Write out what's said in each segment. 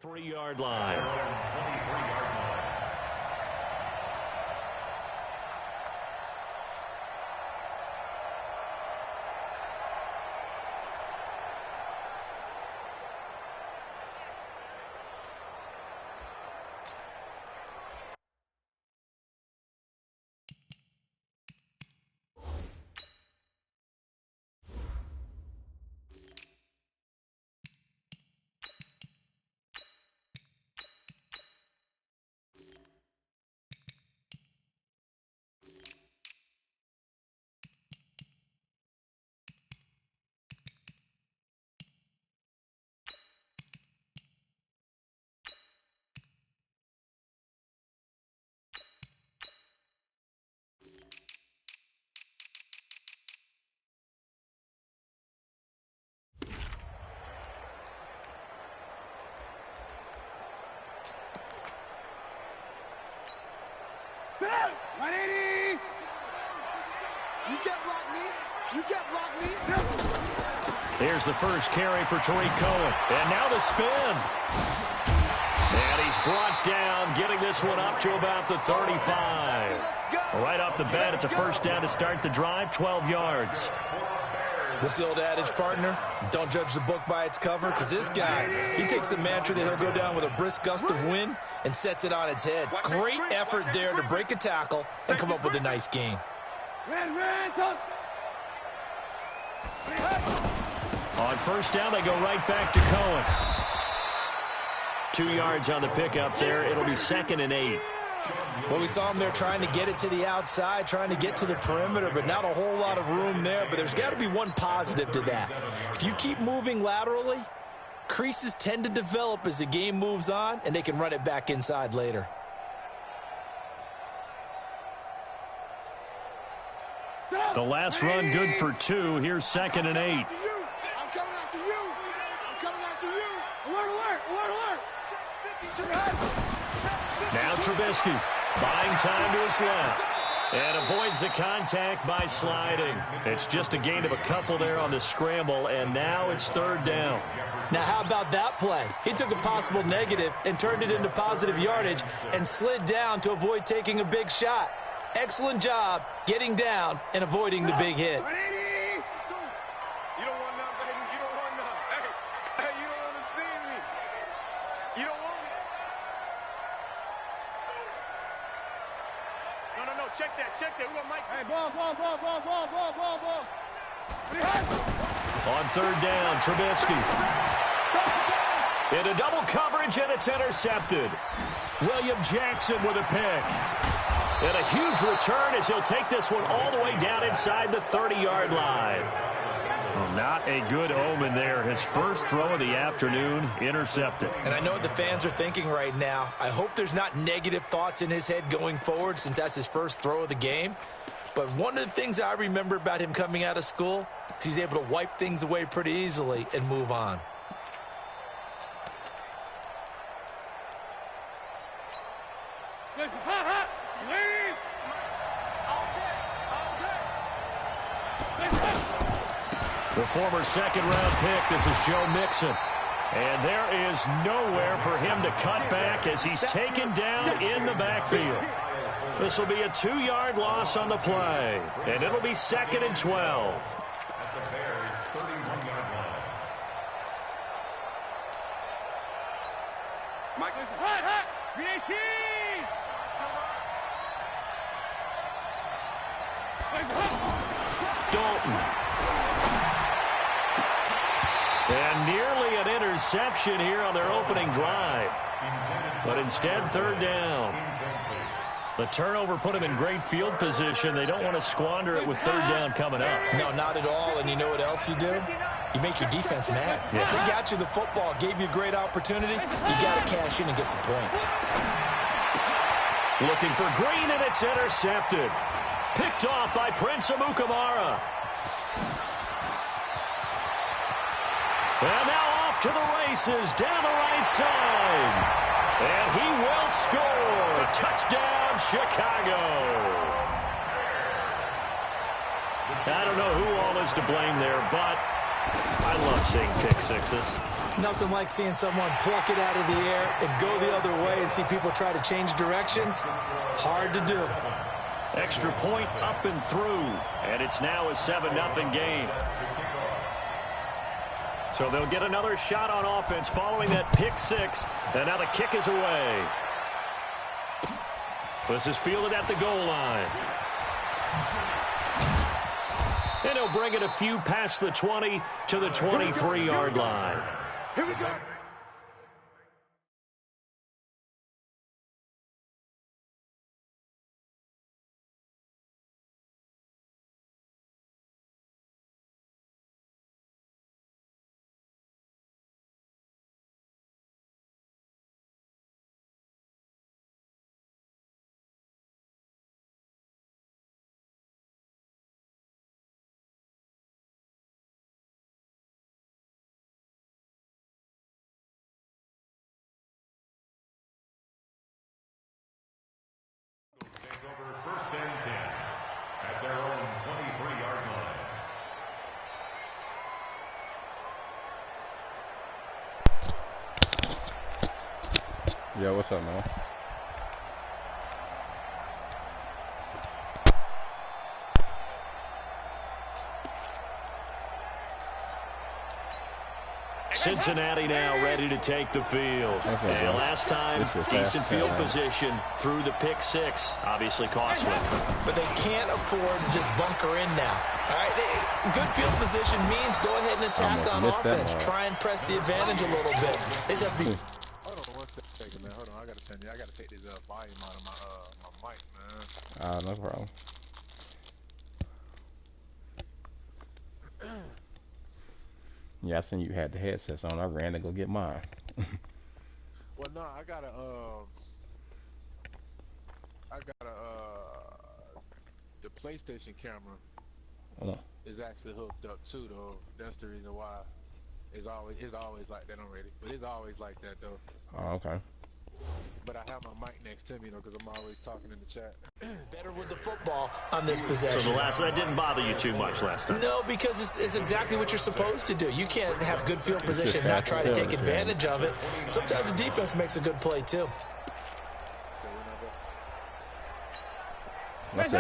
3-yard line. 23-yard line. Here's the first carry for Tariq Cohen. And now the spin. And he's brought down, getting this one up to about the 35. Right off the bat, it's a first down to start the drive, 12 yards. This is the old adage, partner. Don't judge the book by its cover, because this guy, he takes the mantra that he'll go down with a brisk gust of wind and sets it on its head. Great effort there to break a tackle and come up with a nice gain. On first down, they go right back to Cohen. 2 yards on the pickup there. It'll be 2nd and 8. Well, we saw him there trying to get it to the outside, trying to get to the perimeter, but not a whole lot of room there. But there's got to be one positive to that. If you keep moving laterally, creases tend to develop as the game moves on, and they can run it back inside later. The last run good for 2. Here's 2nd and 8. Now Trubisky buying time to his left and avoids the contact by sliding. It's just a gain of a couple there on the scramble, and now it's 3rd down. Now, how about that play? He took a possible negative and turned it into positive yardage and slid down to avoid taking a big shot. Excellent job getting down and avoiding the big hit. Check that. We got Mike. Hey, ball. On 3rd down, Trubisky. Into double coverage, and it's intercepted. William Jackson with a pick. And a huge return as he'll take this one all the way down inside the 30-yard line. Well, not a good omen there. His first throw of the afternoon intercepted. And I know what the fans are thinking right now. I hope there's not negative thoughts in his head going forward since that's his first throw of the game. But one of the things I remember about him coming out of school is he's able to wipe things away pretty easily and move on. The former second-round pick, this is Joe Mixon. And there is nowhere for him to cut back as he's taken down in the backfield. This will be a 2-yard loss on the play, and it'll be 2nd and 12. Dalton. And nearly an interception here on their opening drive. But instead, 3rd down. The turnover put him in great field position. They don't want to squander it with 3rd down coming up. No, not at all. And you know what else you do? You make your defense mad. Yeah. They got you the football, gave you a great opportunity. You got to cash in and get some points. Looking for Green, and it's intercepted. Picked off by Prince Amukamara. And now off to the races down the right side. And he will score. Touchdown, Chicago. I don't know who all is to blame there, but I love seeing pick sixes. Nothing like seeing someone pluck it out of the air and go the other way and see people try to change directions. Hard to do. Extra point up and through, and it's now a 7-0 game. So they'll get another shot on offense following that pick six, and now the kick is away. This is fielded at the goal line. And he'll bring it a few past the 20 to the 23-yard line. Here we go. Over first and 10 at their own 23-yard line. Yo, what's up, man? Cincinnati now ready to take the field. And last time, decent field position through the pick six. Obviously costly. But they can't afford to just bunker in now. All right, good field position means go ahead and attack on offense. Try and press the advantage a little bit. They just have to be... Hold on one second, man. Hold on, I gotta turn you. I gotta take this volume out of my mic, man. No problem. Yeah, I seen you had the headsets on. I ran to go get mine. Well, no, I got the PlayStation camera is actually hooked up too, though. That's the reason why it's always like that already. But it's always like that, though. Oh, okay. But I have my mic next to me, though, because I'm always talking in the chat. better with the football on this possession. So the last one, that didn't bother you too much last time? No, because it's exactly what you're supposed to do. You can't have good field position and not try to take advantage of it. Sometimes the defense makes a good play, too.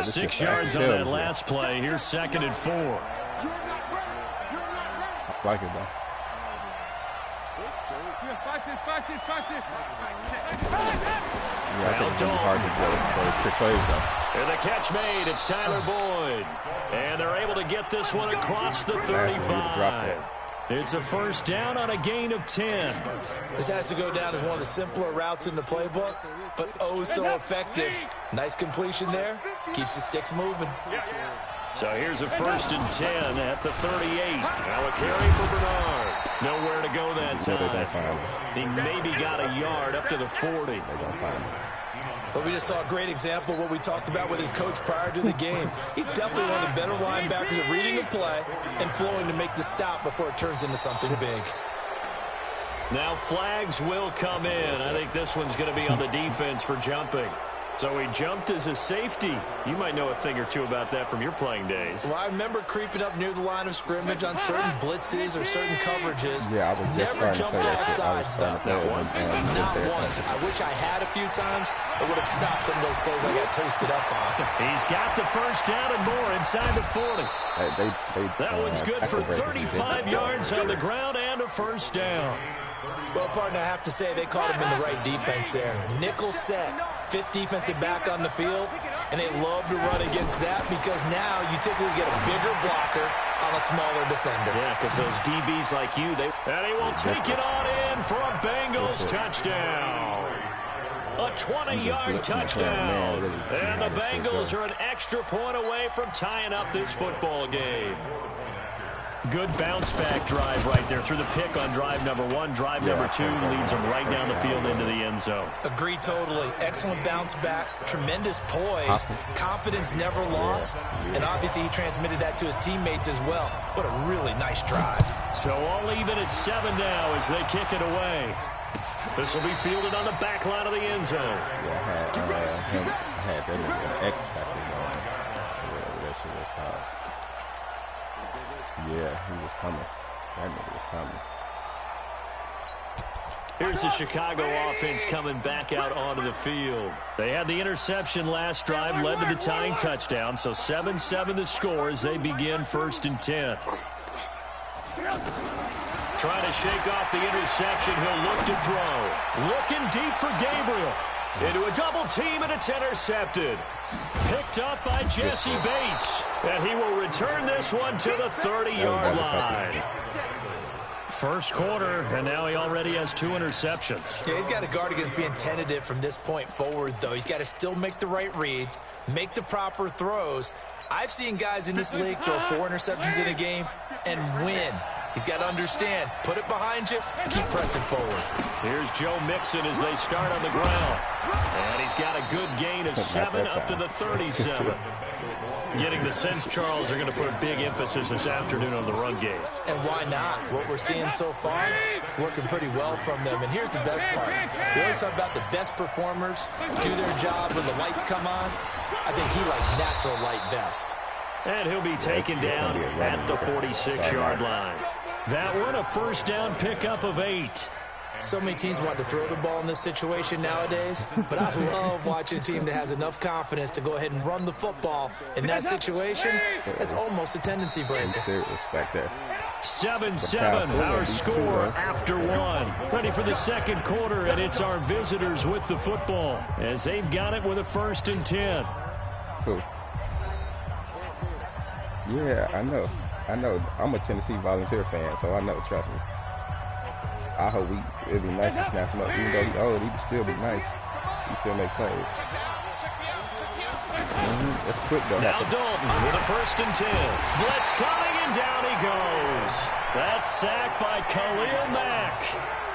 6 yards on that last play. Here's 2nd and 4. I like it, though. Yeah, I think it's gonna be hard to get trick plays, though. And the catch made. It's Tyler Boyd. And they're able to get this one across the 35. It's a first down on a gain of 10. This has to go down as one of the simpler routes in the playbook, but oh so effective. Nice completion there. Keeps the sticks moving. So here's a 1st and 10 at the 38. Now a carry for Bernard. Nowhere to go that time. He maybe got a yard up to the 40. But we just saw a great example of what we talked about with his coach prior to the game. He's definitely one of the better linebackers at reading the play and flowing to make the stop before it turns into something big. Now flags will come in. I think this one's going to be on the defense for jumping. So he jumped as a safety. You might know a thing or two about that from your playing days. Well, I remember creeping up near the line of scrimmage on certain blitzes or certain coverages. Yeah, I was just never jumped off sides, though. Not once? Not once. I wish I had a few times. It would have stopped some of those plays I got toasted up on. He's got the first down and more inside the 40. That one's good for 35 yards on the ground and a first down. Well, partner, I have to say they caught him in the right defense there. Nickel set, 5th defensive back on the field, and they love to run against that because now you typically get a bigger blocker on a smaller defender. Yeah, because those DBs like you, and he will take it on in for a Bengals touchdown. A 20-yard touchdown. And the Bengals are an extra point away from tying up this football game. Good bounce-back drive right there through the pick on drive number 1. Drive number 2 leads them right down the field into the end zone. Agree totally. Excellent bounce back. Tremendous poise. Confidence never lost. And obviously he transmitted that to his teammates as well. What a really nice drive. So all even at 7 now as they kick it away. This will be fielded on the back line of the end zone. Yeah, I had that nigga X factor going. Whatever that shit was called. Yeah, he was coming. That nigga was coming. Here's the Chicago offense coming back out onto the field. They had the interception last drive, led to the tying touchdown, so 7-7 the score as they begin 1st and 10. Trying to shake off the interception, he'll look to throw. Looking deep for Gabriel. Into a double team, and it's intercepted. Picked up by Jesse Bates. And he will return this one to the 30-yard line. First quarter, and now he already has 2 interceptions. Yeah, he's got to guard against being tentative from this point forward, though. He's got to still make the right reads, make the proper throws. I've seen guys in this league throw 4 interceptions in a game and win. He's got to understand, put it behind you, keep pressing forward. Here's Joe Mixon as they start on the ground. And he's got a good gain of 7 up to the 37. Getting the sense Charles are going to put a big emphasis this afternoon on the run game. And why not? What we're seeing so far, it's working pretty well from them. And here's the best part. We always talk about the best performers do their job when the lights come on. I think he likes natural light best. And he'll be taken down at the 46-yard line. That one a first down pickup of 8. So many teams want to throw the ball in this situation nowadays, but I love watching a team that has enough confidence to go ahead and run the football. In that situation, that's almost a tendency breaker. 7-7, our score after 1. Ready for the second quarter, and it's our visitors with the football as they've got it with a 1st and 10. Cool. Yeah, I know. I'm a Tennessee Volunteer fan, so I know, trust me. I hope it'd be nice to snatch him up. Even though he's old, he'd still be nice. He still make plays. That's quick, though. Now Dalton with a 1st and 10. Blitz coming, and down he goes. That's sacked by Khalil Mack.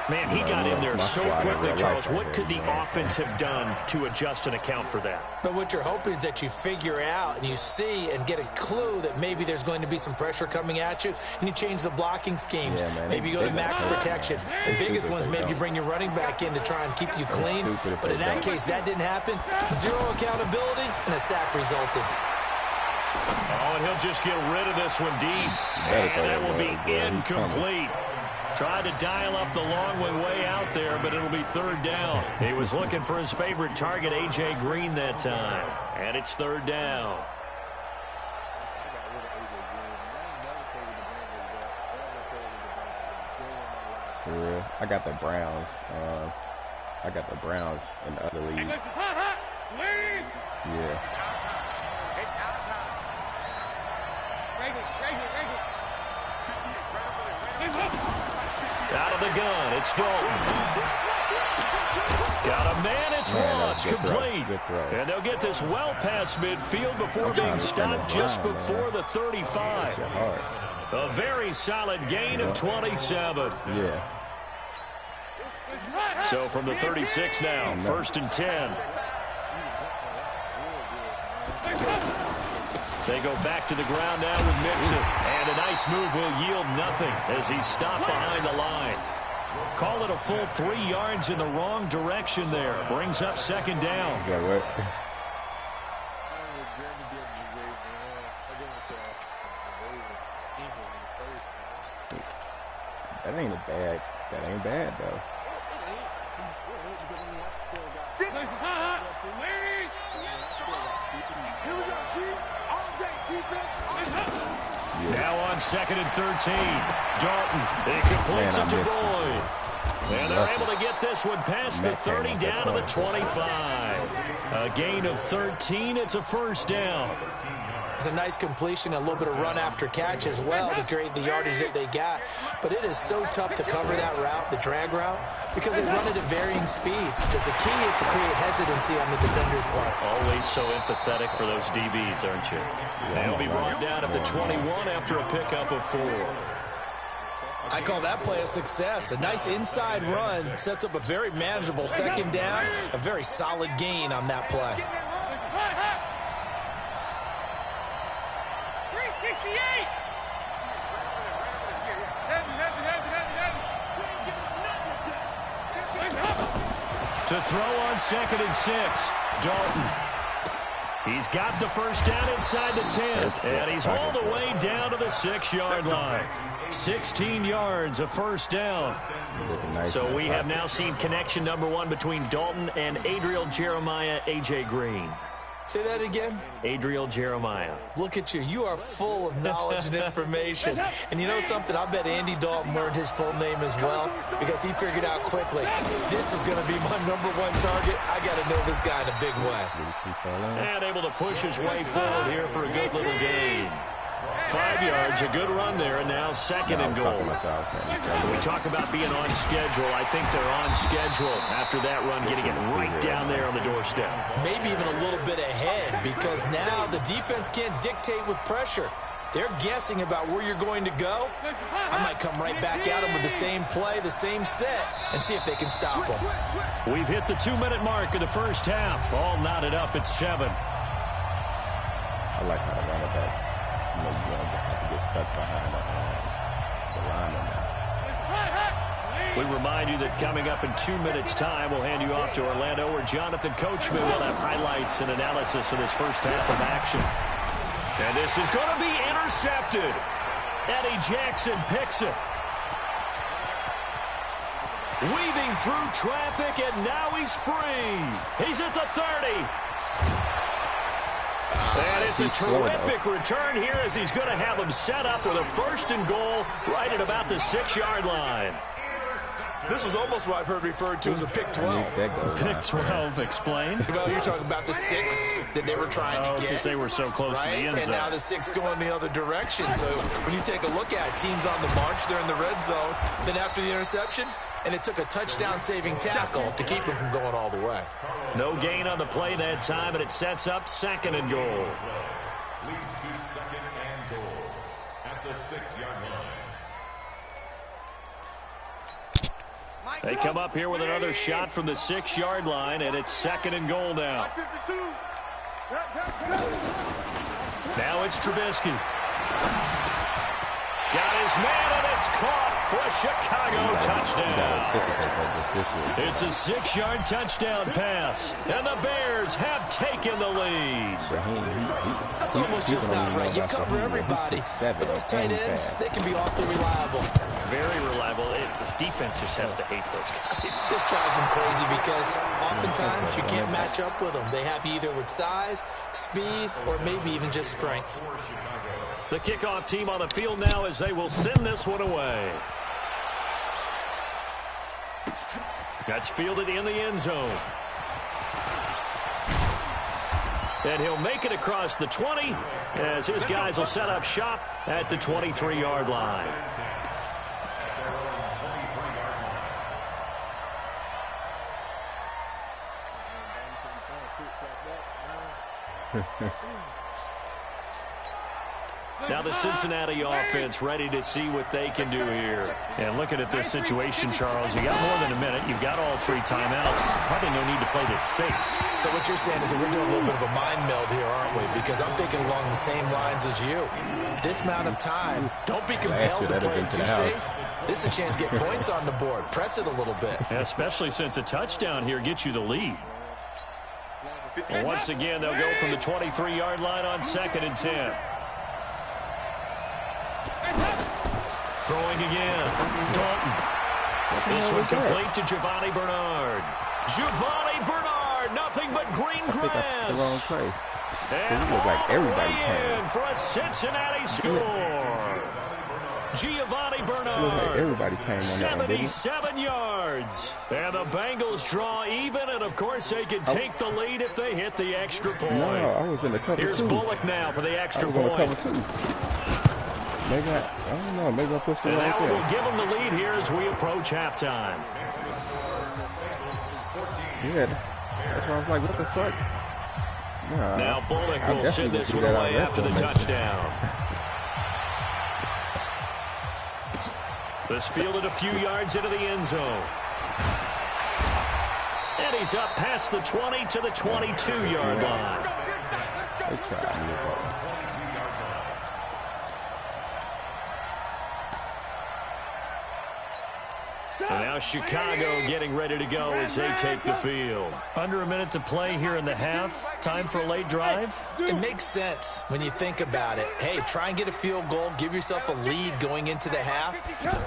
Man, he got in there so quickly, Charles. What could the offense have done to adjust and account for that? But what you're hoping is that you figure out and you see and get a clue that maybe there's going to be some pressure coming at you, and you change the blocking schemes. Maybe you go to max protection. The biggest one is maybe you bring your running back in to try and keep you clean. But in that case, that didn't happen. 0 accountability, and a sack resulted. Oh, and he'll just get rid of this one deep. And that will be incomplete. Tried to dial up the long one way out there, but it'll be 3rd down. He was looking for his favorite target, A.J. Green, that time. And it's 3rd down. For real. I got the Browns. In the other league. Yeah. Out of the gun, it's Dalton. Got a man, it's Ross, complete. And they'll get this well past midfield before being stopped just before the 35. A very solid gain of 27. Yeah. So from the 36 now, 1st and 10. They go back to the ground now with Mixon. And a nice move will yield nothing as he's stopped behind the line. Call it a full 3 yards in the wrong direction there. Brings up 2nd down. Is that what? That ain't bad though. Now on 2nd and 13. Dalton, it completes it to Boyd. And they're able to get this one past the 30 down to the 25. A gain of 13. It's a 1st down. It's a nice completion, a little bit of run after catch as well to create the yardage that they got. But it is so tough to cover that route, the drag route, because they run it at varying speeds. Because the key is to create hesitancy on the defender's part. Always so empathetic for those DBs, aren't you? They'll be brought down at the 21 after a pickup of 4. I call that play a success. A nice inside run sets up a very manageable 2nd down. A very solid gain on that play. To throw on 2nd and 6. Dalton. He's got the first down inside the 10, and he's all the way down to the 6-yard line. 16 yards, a first down. So we have now seen connection number 1 between Dalton and Adriel Jeremiah, A.J. Green. Say that again? Adriel Jeremiah. Look at you. You are full of knowledge and information. And you know something? I bet Andy Dalton learned his full name as well because he figured out quickly, this is going to be my number 1 target. I got to know this guy in a big way. And able to push his way forward here for a good little gain. 5 yards, a good run there, and now 2nd and goal. When we talk about being on schedule, I think they're on schedule after that run, getting it right down there on the doorstep. Maybe even a little bit ahead because now the defense can't dictate with pressure. They're guessing about where you're going to go. I might come right back at them with the same play, the same set, and see if they can stop them. We've hit the 2-minute mark of the first half. All knotted up at 7. I like how the running back, you know, you don't have to get stuck behind the lineman now. We remind you that coming up in 2 minutes' time, we'll hand you off to Orlando, where Jonathan Coachman will have highlights and analysis of this first half of action. And this is going to be intercepted. Eddie Jackson picks it. Weaving through traffic, and now he's free. He's at the 30. And it's a terrific return here as he's going to have them set up with a 1st and goal right at about the 6-yard line. This was almost what I've heard referred to as a pick 12. Pick 12, explain. Well, you're talking about the 6 that they were trying to get. Because they were so close to the end zone. And now the 6 going the other direction. So when you take a look at it, teams on the march, they're in the red zone. Then after the interception, and it took a touchdown-saving tackle to keep them from going all the way. No gain on the play that time, and it sets up 2nd and goal. Leads to 2nd and goal at the 6-yard line. They come up here with another shot from the 6-yard line, and it's 2nd and goal now. Now it's Trubisky. Got his man, and it's caught for a Chicago touchdown. It's a 6-yard touchdown pass, and the Bears have taken the lead. That's almost just not right. You cover everybody, but those tight ends, they can be awfully reliable. Very reliable. The defense just has to hate those guys. It just drives them crazy because oftentimes you can't match up with them. They have you either with size, speed, or maybe even just strength. The kickoff team on the field now as they will send this one away. That's fielded in the end zone. And he'll make it across the 20 as his guys will set up shop at the 23-yard line. Now the Cincinnati offense ready to see what they can do here. And looking at this situation, Charles, you got more than a minute. You've got all 3 timeouts. Probably no need to play this safe. So what you're saying is that we're doing a little bit of a mind meld here, aren't we? Because I'm thinking along the same lines as you. This amount of time, don't be compelled to play it too safe. This is a chance to get points on the board. Press it a little bit. Yeah, especially since a touchdown here gets you the lead. Well, once again, they'll go from the 23-yard line on 2nd and 10. Throwing again. Dalton. This one complete to Giovanni Bernard. Giovanni Bernard, nothing but green grass. The wrong play. And it looked like everybody in for a Cincinnati score. Giovanni Bernard, everybody came on 77 yards. And the Bengals draw even, and of course they can take the lead if they hit the extra point. No, I was in the cover. Here's Bullock now for the extra point. Maybe I don't know. Maybe I pushed it and right that there. will give them the lead here as we approach halftime. Yeah, that's why I was like, what the fuck? Nah, now Bullock will send this one away after the touchdown. This fielded a few yards into the end zone. And he's up past the 20 to the 22-yard line. And now Chicago getting ready to go as they take the field. Under a minute to play here in the half. Time for a late drive. It makes sense when you think about it. Hey, try and get a field goal. Give yourself a lead going into the half.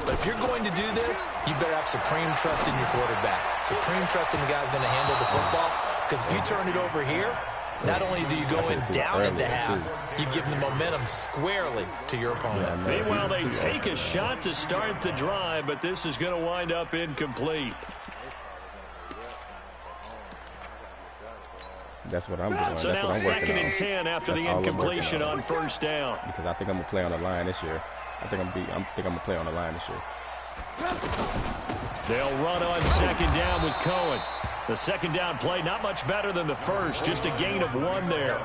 But if you're going to do this, you better have supreme trust in your quarterback. Supreme trust in the guy's going to handle the football. Because if you turn it over here, not only do you go in down into half, you've given the momentum squarely to your opponent. Meanwhile, they take a shot to start the drive, but this is going to wind up incomplete. That's what I'm doing. So now 2nd and 10 after the incompletion on first down. Because I think I'm gonna play on the line this year. I think I'm gonna play on the line this year. They'll run on 2nd down with Cohen. The 2nd down play not much better than the first, just a gain of 1 there.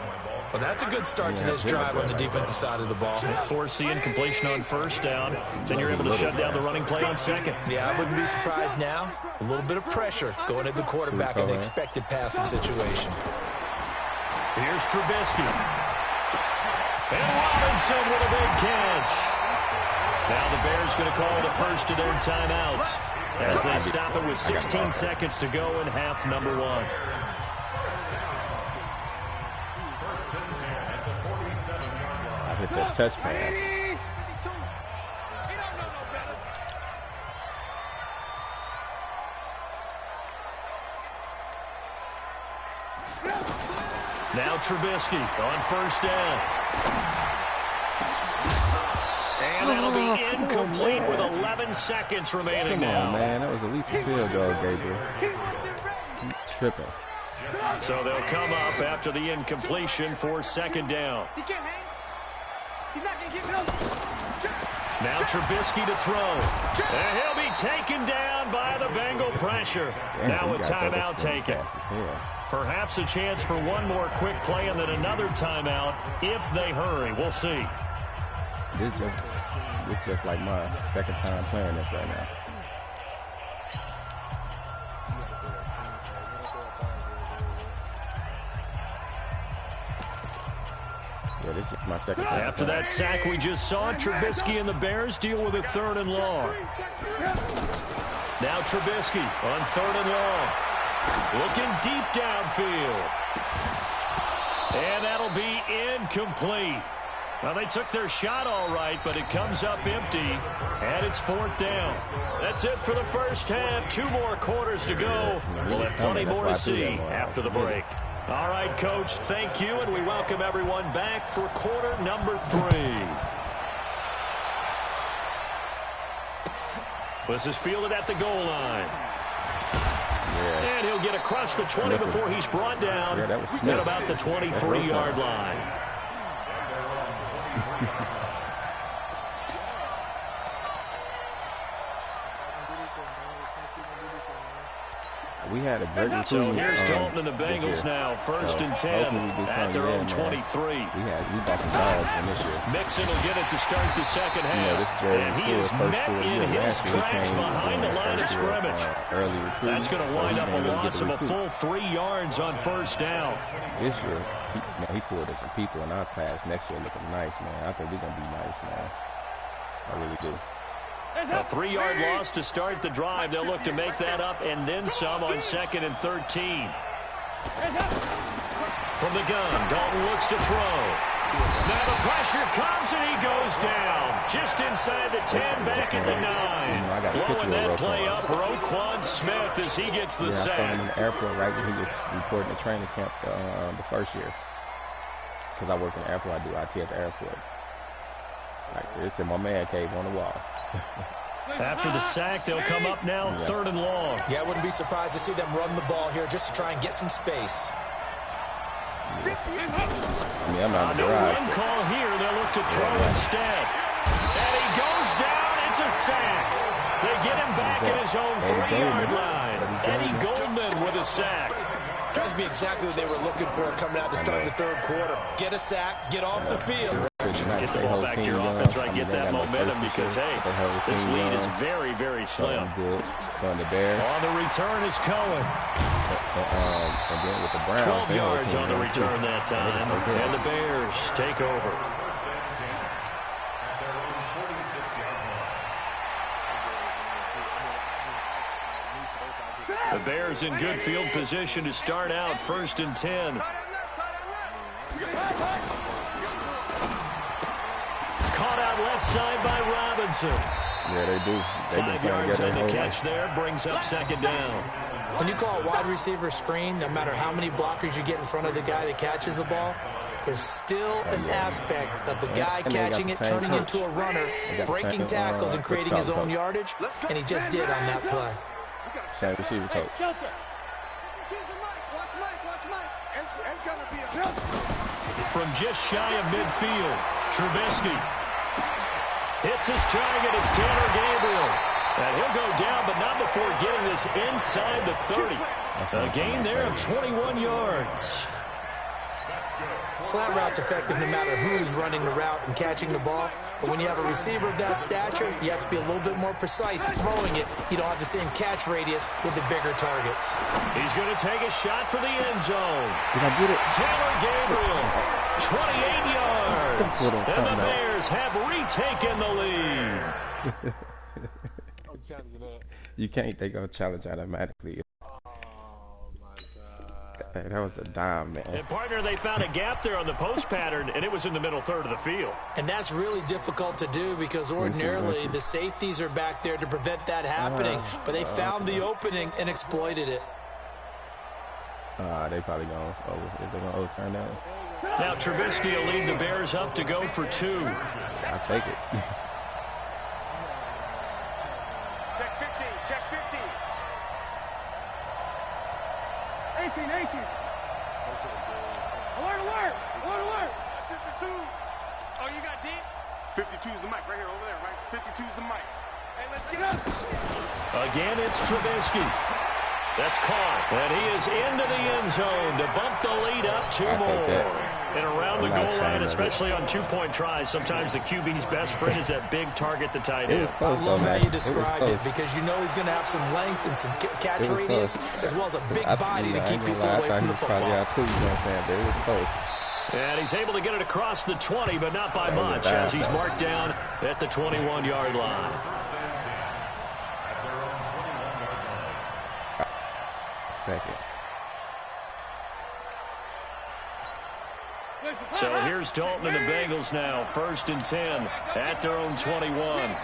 Well, that's a good start to this drive on the defensive side of the ball. Force the incompletion on first down. Then you're able to shut down the running play on 2nd. Yeah, I wouldn't be surprised now. A little bit of pressure going at the quarterback in the expected passing situation. Here's Trubisky. And Robinson with a big catch. Now the Bears going to call the first of their timeouts as they stop it with 16 seconds to go in half number 1. I hit that touch pass. Now Trubisky on first down. And that'll be incomplete with 11 seconds remaining now. Man, that was at least a field goal, Gabriel. Tripping. So they'll come up after the incompletion for 2nd down. Now Trubisky to throw. And he'll be taken down by the Bengal pressure. Now a timeout taken. Perhaps a chance for one more quick play and then another timeout if they hurry. We'll see. This is just like my 2nd time playing this right now. Yeah, this is my 2nd time. After that sack we just saw, Trubisky and the Bears deal with a 3rd and long. Now Trubisky on 3rd and long. Looking deep downfield. And that'll be incomplete. Well, they took their shot all right, but it comes up empty, and it's 4th down. That's it for the first half. 2 more quarters to go. We'll have plenty more to see after the break. All right, Coach, thank you, and we welcome everyone back for quarter number 3. This is fielded at the goal line. Yeah. And he'll get across the 20 before he's brought down at about the 23-yard line. We had a great recruiting. So here's Dalton and the Bengals now, 1st and 10 at their own 23. We got some dogs in this year. Mixon will get it to start the 2nd half. And he is met in his tracks behind the line of scrimmage. That's going to wind up a loss of a full 3 yards on first down. This year, he pulled us some people in our class. Next year looking nice, man. I think we're going to be nice, man. I really do. A 3-yard loss to start the drive. They'll look to make that up and then some on 2nd and 13. From the gun, Dalton looks to throw. Now the pressure comes and he goes down. Just inside the 10, back at the 9. Blowing that play up, Roquan Smith as he gets the sack. I saw him in the airport right when he was reporting the training camp the first year. Because I work in the airport, I do IT at the airport. Like, it's in my man cave on the wall. After the sack, they'll come up now 3rd and long. Yeah, I wouldn't be surprised to see them run the ball here just to try and get some space. I'm not no run call here. They'll look to throw instead. And he goes down. It's a sack. They get him back at his own 3-yard line. Eddie Goldman with a sack. That would be exactly what they were looking for coming out to start the 3rd quarter. Get a sack, get off the field. Get the ball back to your offense, right? Get that momentum because, hey, this lead is very, very slim. On the return is Cohen. And then with the Browns, 12 yards on the return that time. And the Bears take over. Bears in good field position to start out 1st and 10. Caught out left side by Robinson. Yeah, they do. 5 yards on the catch there, brings up 2nd down. When you call a wide receiver screen, no matter how many blockers you get in front of the guy that catches the ball, there's still an aspect of the guy catching it, turning into a runner, breaking tackles and creating his own yardage, and he just did on that play. Same receiver coach. From just shy of midfield, Trubisky hits his target. It's Tanner Gabriel. And he'll go down, but not before getting this inside the 30. A gain there of 21 yards. Slant route's effective no matter who's running the route and catching the ball. But when you have a receiver of that stature, you have to be a little bit more precise throwing it. You don't have the same catch radius with the bigger targets. He's going to take a shot for the end zone. Did I get it? Tanner Gabriel, 28 yards. And the Bears have retaken the lead. You can't. They go challenge automatically. Hey, that was a dime, man. And, partner, they found a gap there on the post pattern, and it was in the middle third of the field. And that's really difficult to do because ordinarily the safeties are back there to prevent that happening. But they found the opening and exploited it. They probably going to they're going to overturn that one. Now Trubisky will lead the Bears up to go for 2. I'll take it. Check 50, check 50. 18. Alert. 52. Oh, you got deep? 52's the mic right here, over there, right? 52's the mic. Hey, let's get up. Again, it's Trubisky. That's caught. And he is into the end zone to bump the lead up 2 more. And around the goal line, especially on 2-point tries, sometimes the QB's best friend is that big target, the tight end. I love how you described it because you know he's going to have some length and some catch radius as well as a big body to keep people away from the football. It was close. And he's able to get it across the 20, but not by much as he's marked down at the 21-yard line. Second. So here's Dalton and the Bengals now, 1st and 10 at their own 21.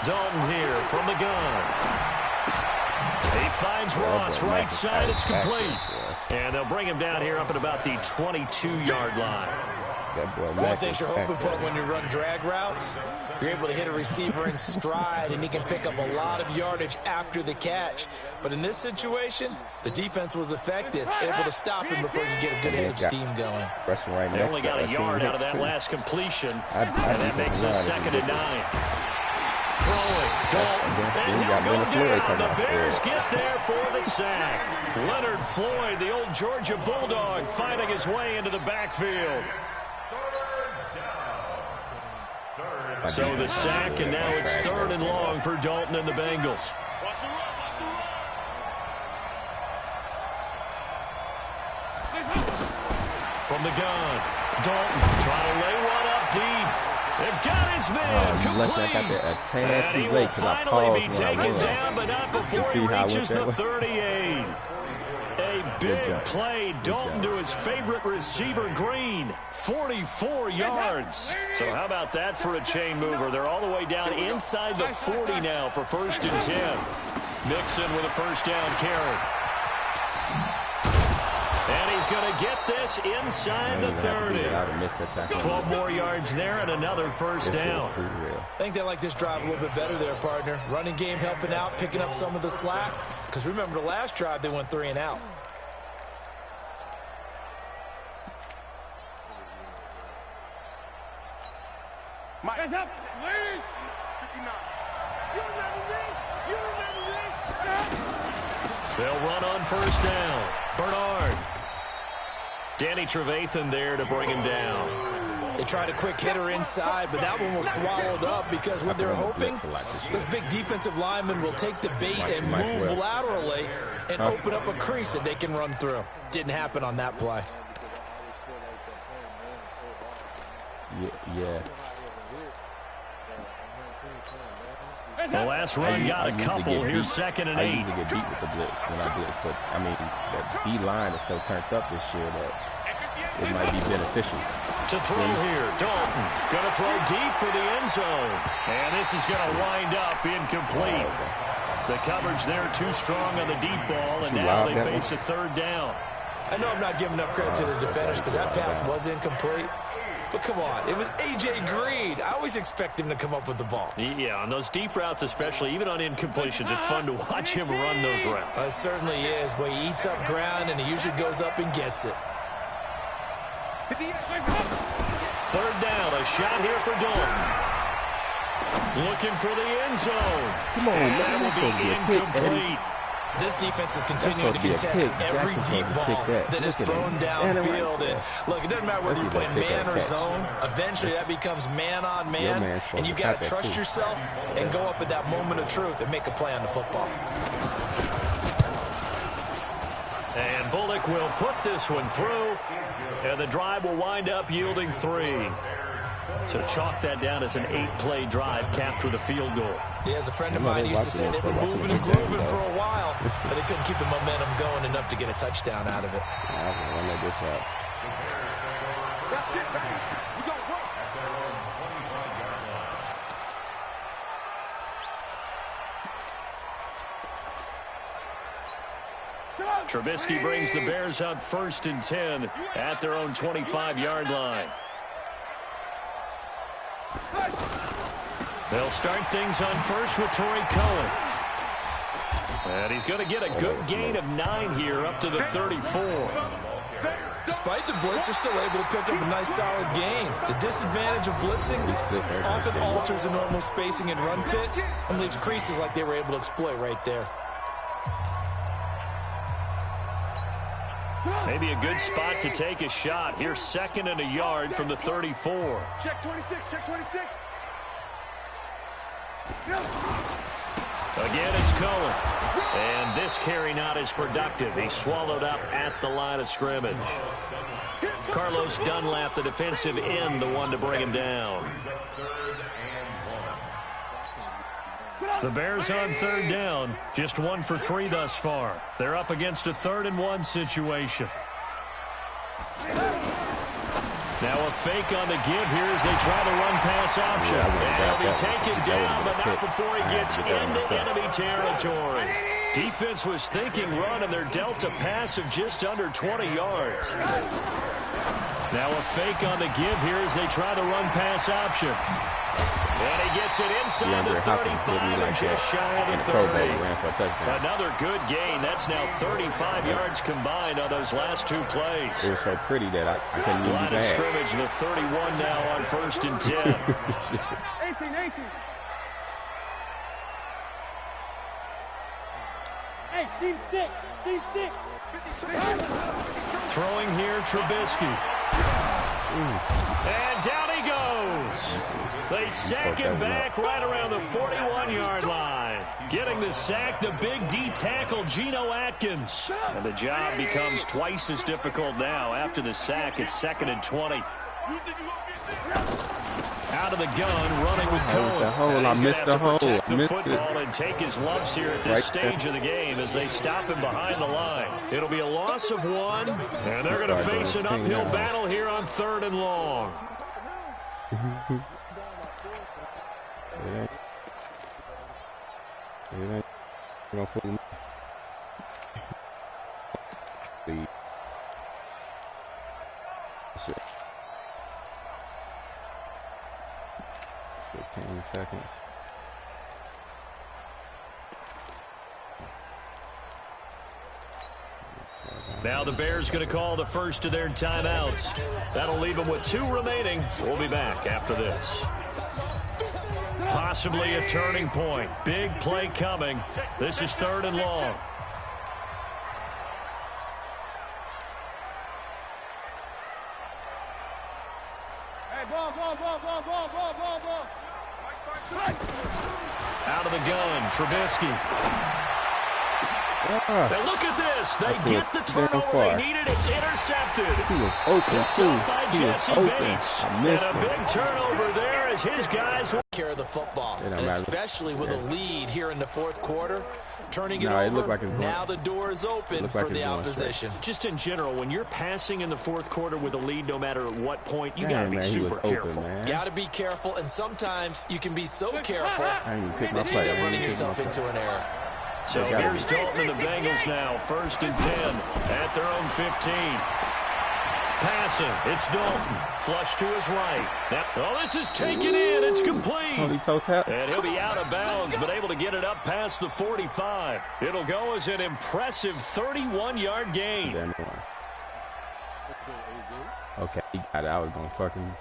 Dalton here from the gun. He finds Ross right side. It's complete. And they'll bring him down here up at about the 22-yard line. One of the things you're hoping for when you run drag routes, you're able to hit a receiver in stride, and he can pick up a lot of yardage after the catch. But in this situation, the defense was effective, able to stop him before you get a good head of steam going. They only got a yard out of that last completion, and that makes it 2nd and 9. Throwing, Dalton, and he'll go down. The Bears get there for the sack. Leonard Floyd, the old Georgia Bulldog, fighting his way into the backfield. So the sack, and now it's 3rd and long for Dalton and the Bengals. From the gun, Dalton trying to lay one up deep. They've got his man complete. And he will finally be taken down, but not before he reaches the 38. A big play. Dalton to his favorite receiver, Green. 44 yards. So how about that for a chain mover? They're all the way down inside the 40 now for 1st and 10. Mixon with a 1st down carry. And he's going to get this inside the 30. 12 more yards there and another 1st down. I think they like this drive a little bit better there, partner. Running game helping out, picking up some of the slack. Because remember the last drive, they went 3 and out. Mike. Hands up. 59. They'll run on 1st down. Bernard. Danny Trevathan there to bring him down. They tried a quick hitter inside, but that one was swallowed up because what they're hoping, this big defensive lineman will take the bait and move laterally and open up a crease that they can run through. Didn't happen on that play. Yeah. The last run got a couple. Here's 2nd and 8. I usually get beat with the blitz when I blitz, but I mean, the D line is so turned up this year that it might be beneficial. To throw here, Dalton. Going to throw deep for the end zone. And this is going to wind up incomplete. The coverage there too strong on the deep ball, and now they face a 3rd down. I know I'm not giving up credit to the defenders because that pass was incomplete. But come on, it was A.J. Green. I always expect him to come up with the ball. Yeah, on those deep routes especially, even on incompletions, it's fun to watch him run those routes. It certainly is, but he eats up ground and he usually goes up and gets it. 3rd down, a shot here for Dalton. Looking for the end zone. Come on, man. That will be incomplete. This defense is continuing to contest every deep ball that is thrown downfield. And look, it doesn't matter whether you're playing man or zone. Eventually, that becomes man on man. And you got to trust yourself and go up at that moment of truth and make a play on the football. And Bullock will put this one through. And the drive will wind up yielding 3. So chalk that down as an 8-play drive capped with a field goal. Yeah, as a friend of mine used to say, they've been moving and grooving for a while, but they couldn't keep the momentum going enough to get a touchdown out of it. Trubisky brings the Bears up 1st and 10 at their own 25-yard line. They'll start things on first with Torrey Cohen. And he's going to get a good gain of 9 here up to the 34. Despite the blitz, they're still able to pick up a nice solid gain. The disadvantage of blitzing often alters the normal spacing and run fits and leaves creases like they were able to exploit right there. Maybe a good spot to take a shot. Here's 2nd and a yard from the 34. Check 26, check 26. Again, it's Cohen. And this carry not as productive. He's swallowed up at the line of scrimmage. Carlos Dunlap, the defensive end, the one to bring him down. The Bears on 3rd down. Just 1 for 3 thus far. They're up against a 3rd and 1 situation. Now a fake on the give here as they try the run-pass option. And he'll be taken down, but not before he gets into enemy territory. Defense was thinking run, and they're dealt a pass of just under 20 yards. Now a fake on the give here as they try the run-pass option. And he gets it inside the 35 and just shy of the 30. Another good gain. That's now 35 yards combined on those last 2 plays. It was so pretty that I couldn't even line of scrimmage, the 31 now on 1st and 10. 18. Hey, Steve 6. Throwing here, Trubisky. And down he goes. They sack him back right around the 41-yard line. Getting the sack, the big D tackle, Geno Atkins. And the job becomes twice as difficult now. After the sack, it's 2nd and 20. Out of the gun, running with Cohen. I missed the hole. Protect the football and take his lumps here at this stage of the game as they stop him behind the line. It'll be a loss of 1, and they're going to face an uphill battle here on 3rd and long. Seconds. Now the Bears going to call the first of their timeouts. That'll leave them with 2 remaining. We'll be back after this. Possibly a turning point. Big play coming. This is 3rd and long. Ball. Out of the gun, Trubisky. And look at this. They get the turnover they needed. It's intercepted. He was open, too. He was open. I missed him. And a big turnover there as his guys will care of the football, and especially with a lead here in the fourth quarter. Turning it over, like now the door is open for the opposition. Just in general, when you're passing in the fourth quarter with a lead, no matter at what point, you got to be super careful. Got to be careful, and sometimes you can be so careful that you end up running yourself into an error. So here's Dalton and the Bengals now, 1st and 10 at their own 15. Passing, it's Dalton, flush to his right. Oh, this is taken in, it's complete. And he'll be out of bounds, but able to get it up past the 45. It'll go as an impressive 31-yard gain. Okay, he got it. I was going to fucking...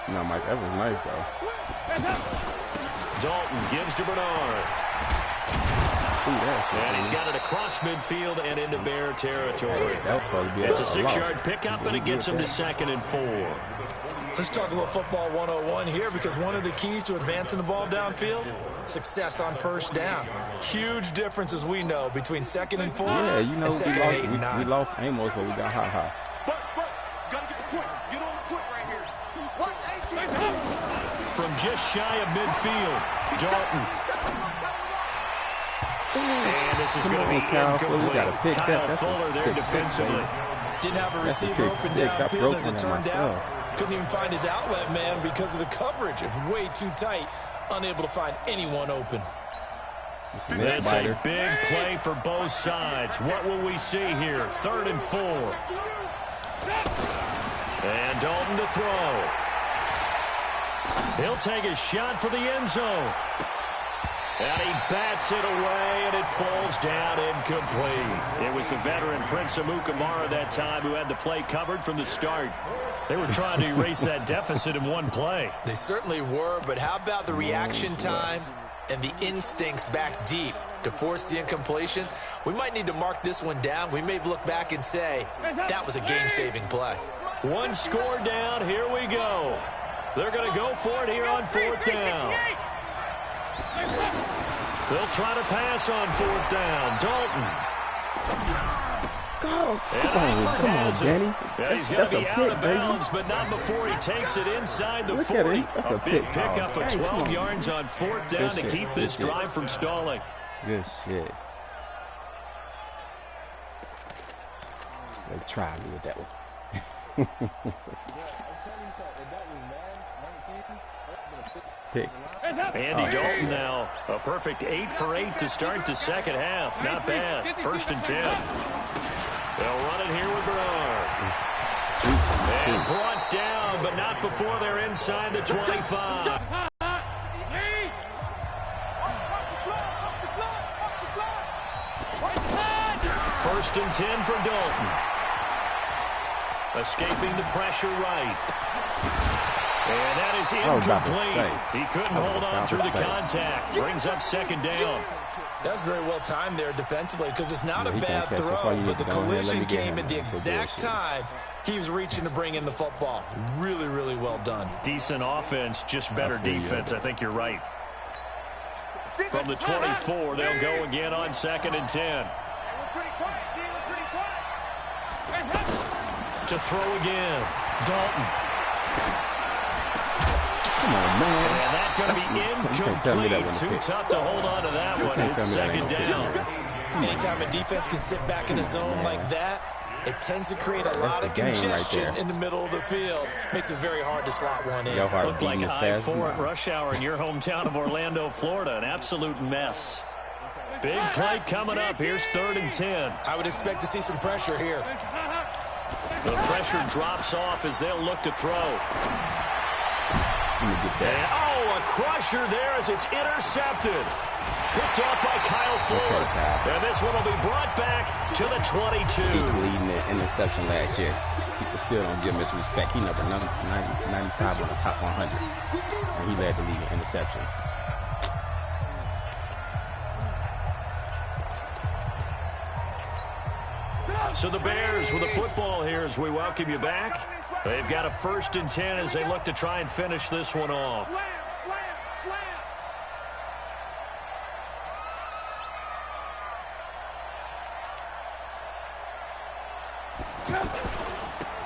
No, Mike, that was nice, though. Dalton gives to Bernard. And he's got it across midfield and into Bear territory. It's a 6-yard pickup, and it gets him to 2nd and 4. Let's talk a little football 101 here, because one of the keys to advancing the ball downfield, success on 1st down. Huge difference, as we know, between 2nd and 4 and 2nd and 8 and 9. We lost Amos, but we got ha-ha. From just shy of midfield, Dalton. And this is going to be incomplete. Kyle Fuller there defensively. Didn't have a receiver open downfield as it turned out. Couldn't even find his outlet man because of the coverage. It was way too tight. Unable to find anyone open. That's a big play for both sides. What will we see here? 3rd and 4. And Dalton to throw. He'll take a shot for the end zone. And he bats it away, and it falls down incomplete. It was the veteran Prince Amukamara that time who had the play covered from the start. They were trying to erase that deficit in one play. They certainly were, but how about the reaction time and the instincts back deep to force the incompletion? We might need to mark this one down. We may look back and say that was a game-saving play. One score down. Here we go. They're going to go for it here on 4th down. They'll try to pass on 4th down. Dalton. Come on, Danny. Yeah, he's going to be out of bounds, but not before he takes it inside the 40. A big pickup of 12 yards on 4th down to keep this drive from stalling. Good shit. They tried me with that one. Pick. Andy Dalton now, a perfect 8 for 8 to start the second half. Not bad. 1st and 10. They'll run it here with Bernard. And brought down, but not before they're inside the 25. First and 10 for Dalton. Escaping the pressure right. And that is incomplete. He couldn't hold on through the contact. Brings up 2nd down. That's very well timed there defensively, because it's not a bad throw, but the collision came at the exact time he was reaching to bring in the football. Really, really well done. Decent offense, just better defense. I think you're right. From the 24, they'll go again on 2nd and 10. To throw again. Dalton. Come on, man. And that's going to be incomplete. Too tough to hold on to that one. It's 2nd down. Anytime a defense can sit back in a zone like that, it tends to create a lot of congestion in the middle of the field. Makes it very hard to slot one in. Looked like I-4 at rush hour in your hometown of Orlando, Florida. An absolute mess. Big play coming up. Here's 3rd and 10. I would expect to see some pressure here. The pressure drops off as they'll look to throw. And, a crusher there as it's intercepted. Picked off by Kyle Fuller. And this one will be brought back to the 22. He leading the interception last year. People still don't give him his respect. He number 95 on the top 100. And he led the league in interceptions. So the Bears with the football here as we welcome you back. They've got a 1st and 10 as they look to try and finish this one off.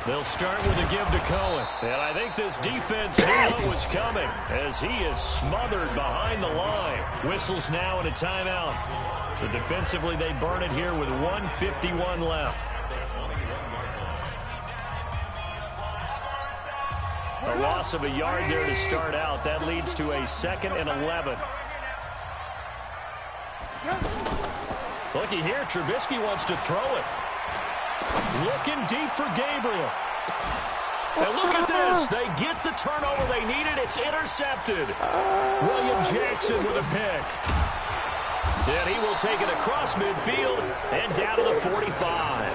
They'll start with a give to Cohen. And I think this defense knew what was coming as he is smothered behind the line. Whistles now and a timeout. So defensively, they burn it here with 1:51 left. A loss of a yard there to start out. That leads to a 2nd and 11. Looky here, Trubisky wants to throw it. Looking deep for Gabriel. And look at this. They get the turnover they needed. It's intercepted. William Jackson with a pick. And he will take it across midfield and down to the 45.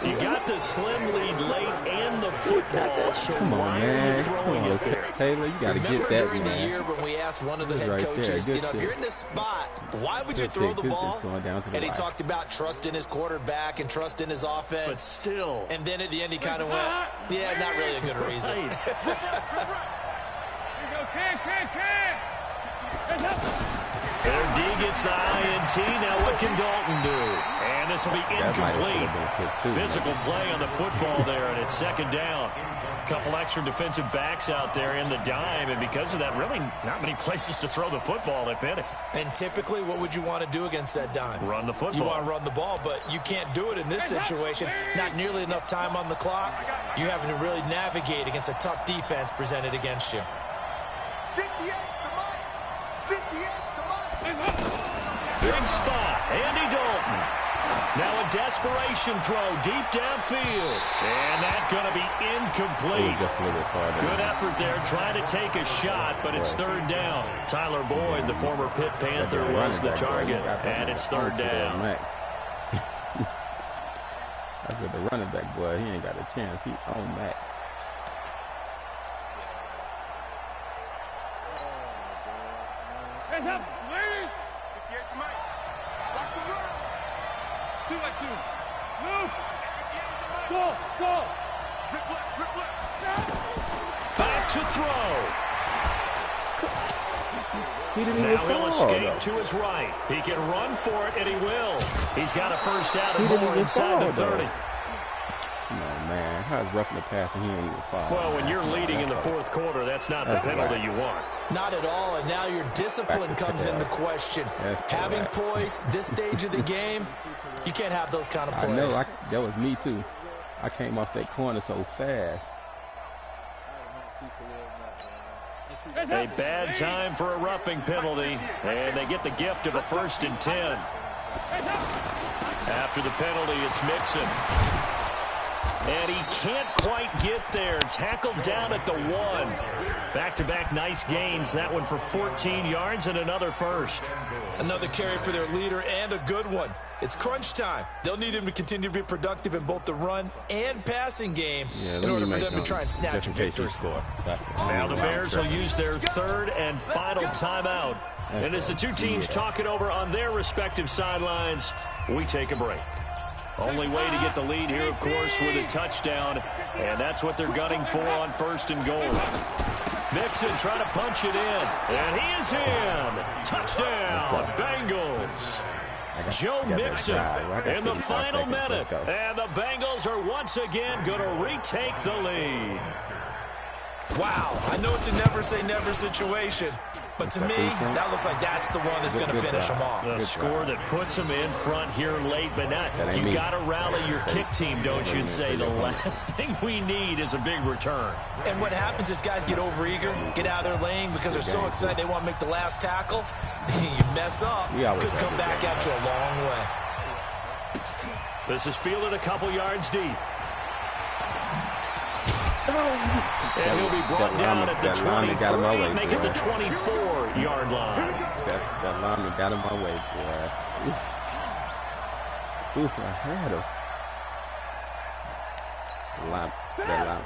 You got the slim lead late and the football, so why are you throwing it there? Taylor, you got to get that, during the year when we asked one of the head coaches, if you're in this spot, why would you throw the ball? And he talked about trust in his quarterback and trust in his offense. But still. And then at the end he kind of went, yeah, not really a good reason. Their D gets the INT. Now what can Dalton do? And this will be incomplete. Physical play on the football there, and it's 2nd down. A couple extra defensive backs out there in the dime, and because of that, really not many places to throw the football, if any. And typically, what would you want to do against that dime? Run the football. You want to run the ball, but you can't do it in this situation. Not nearly enough time on the clock. You're having to really navigate against a tough defense presented against you. 58 to Mike. 58 to Mike. Big spot. Andy Dalton. Now a desperation throw deep downfield. And that's going to be incomplete. Good effort there trying to take a shot, but it's 3rd down. Tyler Boyd, the former Pitt Panther, was the target, and it's 3rd down. I said the running back, boy, he ain't got a chance. He on Mac. Hands up, ladies. 58 to Mike. Rock the run. 2 by 2. Move. Go. Grip left. Back to throw. He didn't now he'll escape though. to his right. He can run for it, and he will. He's got a 1st down and more inside the 30. No, man. How's roughing the pass and he ain't even foul? Well, when you're leading in the 4th quarter, that's not the penalty you want. Not at all, and now your discipline comes into question. Having poise this stage of the game, you can't have those kind of plays. I know, that was me too. I came off that corner so fast. A bad time for a roughing penalty, and they get the gift of a 1st and 10. After the penalty, it's Mixon. And he can't quite get there. Tackled down at the 1. Back-to-back nice gains. That one for 14 yards and another 1st. Another carry for their leader and a good one. It's crunch time. They'll need him to continue to be productive in both the run and passing game in order for them to try and snatch a victory. Now the Bears will use their 3rd and final timeout. And as the two teams talk it over on their respective sidelines, we take a break. Only way to get the lead here, of course, with a touchdown. And that's what they're gunning for on 1st and goal. Mixon trying to punch it in. And he is in. Touchdown, Bengals. Joe Mixon in the final minute. And the Bengals are once again going to retake the lead. Wow, I know it's a never-say-never situation, but to me, that looks like that's the one that's going to finish them off. The score that puts them in front here late, but not. You got to rally your kick team, don't you, and say the last thing we need is a big return. And what happens is guys get overeager, get out of their lane because they're so excited they want to make the last tackle. You mess up, could come back at you a long way. This is fielded a couple yards deep. And he'll be brought down at the 23, make it the 24-yard line. That lineman got in my way, boy. Ooh, I had him. That line.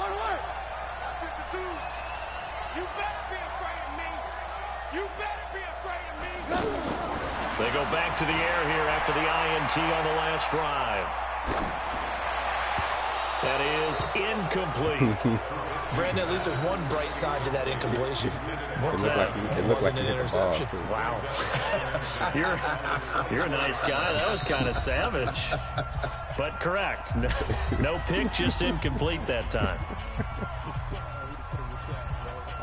Alert! 52. You better be afraid of me. You better be afraid of me. They go back to the air here after the INT on the last drive. That is incomplete. Brandon, at least there's one bright side to that incompletion. What's It that? looked like Wasn't he an hit the ball, interception. too. Wow. You're a nice guy. That was kind of savage. But correct. No pick, just incomplete that time.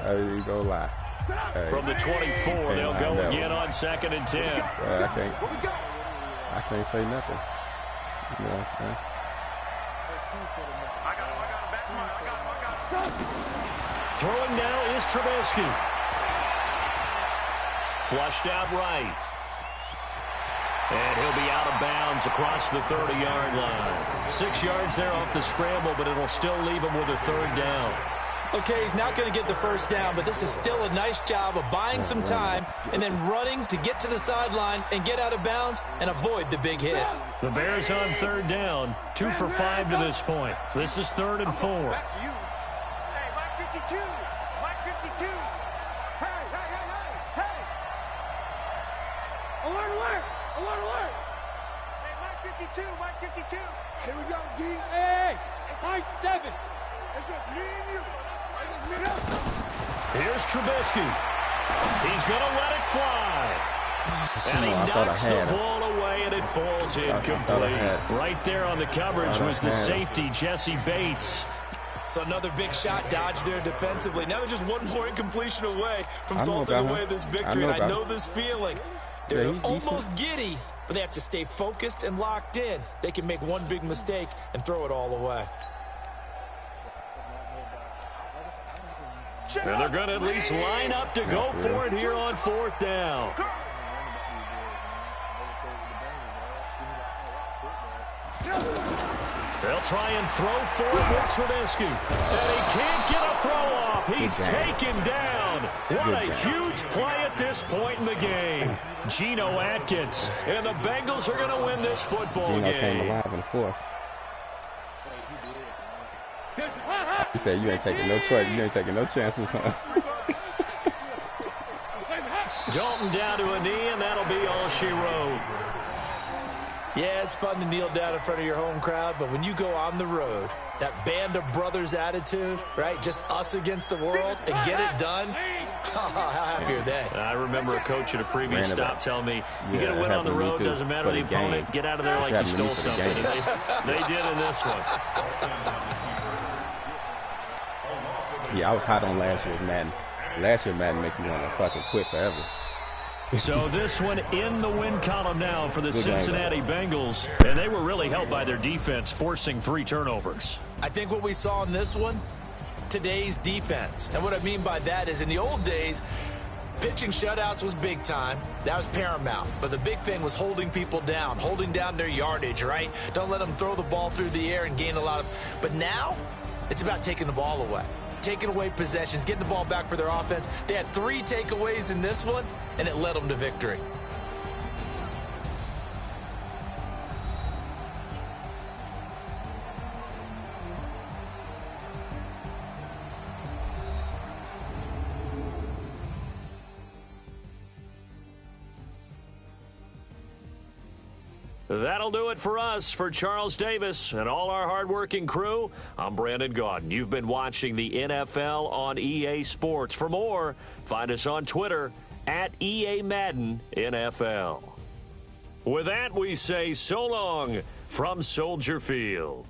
I ain't gonna lie. Hey, From the 24, they'll go again on 2nd and 10. I can't say nothing. You know what I'm saying? I got him. Back to mine. I got him. Throwing now is Trubisky. Flushed out right. And he'll be out of bounds across the 30-yard line. 6 yards there off the scramble, but it'll still leave him with a 3rd down. Okay, he's not going to get the first down, but this is still a nice job of buying some time and then running to get to the sideline and get out of bounds and avoid the big hit. The Bears on 3rd down, 2 for 5 to this point. This is 3rd and 4. Back to you. Hey, Mike 52. Mike 52. Hey. Alert. Hey, Mike 52. Here we go, D. Hey, it's Mike 7. It's just me and you. Here's Trubisky. He's going to let it fly. And he knocks the ball away, and it falls incomplete. Right there on the coverage was the safety, Jesse Bates. So another big shot dodged there defensively. Now they're just one more incompletion away from salting away this victory, and I know this feeling. They're almost giddy, but they have to stay focused and locked in. They can make one big mistake and throw it all away. And they're going to at least line up to go for it here on 4th down. They'll try and throw for it with Trubisky. And he can't get a throw off. He's taken down. What a huge play at this point in the game. Geno Atkins. And the Bengals are going to win this football game. Came alive in the 4th. You said you ain't taking no choice. You ain't taking no chances, huh? Dalton down to a knee, and that'll be all she wrote. Yeah, it's fun to kneel down in front of your home crowd, but when you go on the road, that band of brothers attitude, right? Just us against the world and get it done. How happy are they? I remember a coach at a previous stop telling me, you get a win on the road, doesn't matter the opponent, get out of there like you stole something. And they did in this one. Yeah, I was hot on last year's Madden. Last year Madden make you want to fucking quit forever. So this one in the win column now for the Cincinnati Bengals. And they were really helped by their defense, forcing 3 turnovers. I think what we saw in this one, today's defense. And what I mean by that is in the old days, pitching shutouts was big time. That was paramount. But the big thing was holding people down, holding down their yardage, right? Don't let them throw the ball through the air and gain a lot of... But now, it's about taking the ball away. Taking away possessions, getting the ball back for their offense. They had 3 takeaways in this one, and it led them to victory. That'll do it for us. For Charles Davis and all our hardworking crew, I'm Brandon Gaudin. You've been watching the NFL on EA Sports. For more, find us on Twitter at EA Madden NFL. With that, we say so long from Soldier Field.